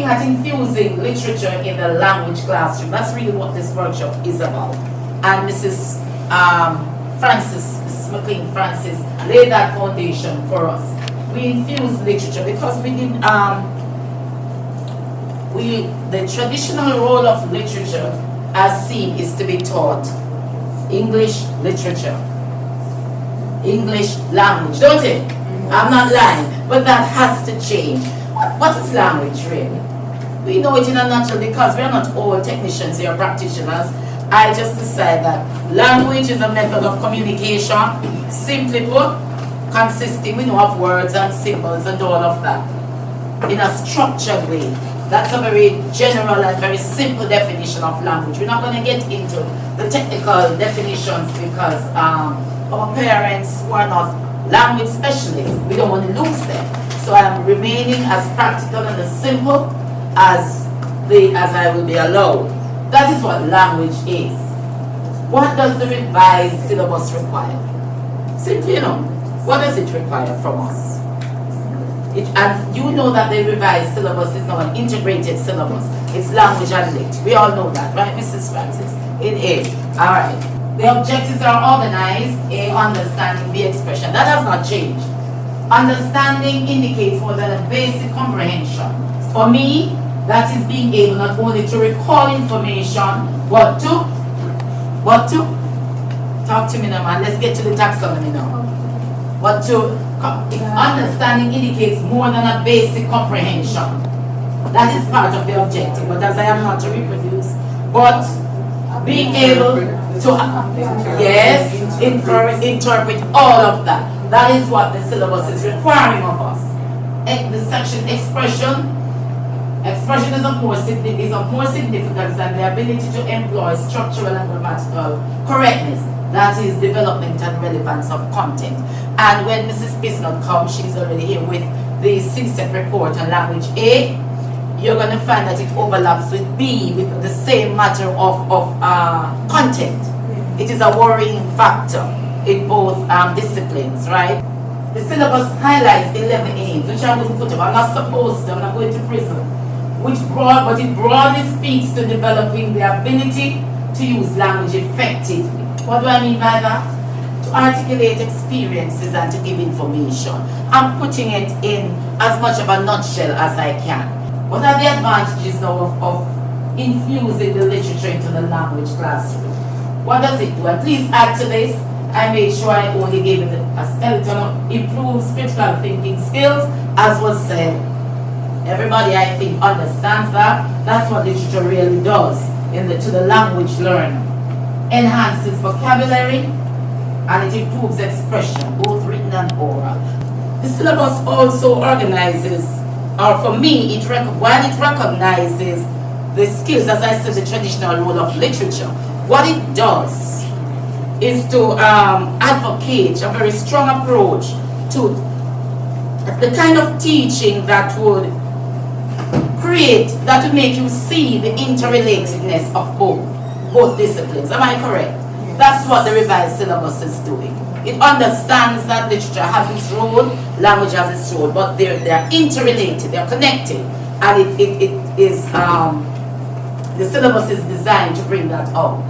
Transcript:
looking at infusing literature in the language classroom. That's really what this workshop is about. And Mrs. Mrs. McLean Francis laid that foundation for us. We infuse literature because we did, the traditional role of literature as seen is to be taught English literature, English language, don't it? I'm not lying, but that has to change. What is language really? We know it in a nutshell because we are not all technicians here, practitioners. I just decide that language is a method of communication, simply put, consisting, we know, of words and symbols and all of that, in a structured way. That's a very general and very simple definition of language. We're not going to get into the technical definitions because our parents who are not language specialists, we don't want to lose them. So I'm remaining as practical and as simple as I will be allowed. That is what language is. What does the revised syllabus require? Simply, what does it require from us? And you know that the revised syllabus is now an integrated syllabus. It's language and lit. We all know that, right, Mrs. Francis? It is. All right. The objectives are organized, A, understanding, B, expression. That has not changed. Understanding indicates more than a basic comprehension. For me, that is being able not only to recall information, but to talk to me now, man. Let's get to the taxonomy now. But understanding indicates more than a basic comprehension. That is part of the objective. But as I am not to reproduce, but being able to interpret all of that. That is what the syllabus is requiring of us. The section expression is of more significance than the ability to employ structural and grammatical correctness. That is development and relevance of content. And when Mrs. Bisnott comes, she's already here with the Csec report on language A. You're going to find that it overlaps with B with the same matter of content. It is a worrying factor in both disciplines, right? The syllabus highlights 11 aims, which I wouldn't put up. I'm not supposed to, I'm not going to prison. But it broadly speaks to developing the ability to use language effectively. What do I mean by that? To articulate experiences and to give information. I'm putting it in as much of a nutshell as I can. What are the advantages now of infusing the literature into the language classroom? What does it do? And please add to this. I made sure I only gave it a skeleton of improved critical thinking skills, as was said. Everybody, I think, understands that. That's what literature really does to the language learner. Enhances vocabulary, and it improves expression, both written and oral. The syllabus also organizes, or for me, while it recognizes the skills, as I said, the traditional role of literature, what it does is to advocate a very strong approach to the kind of teaching that would make you see the interrelatedness of both disciplines. Am I correct? That's what the revised syllabus is doing. It understands that literature has its role, language has its role, but they're interrelated, they're connected, and the syllabus is designed to bring that out.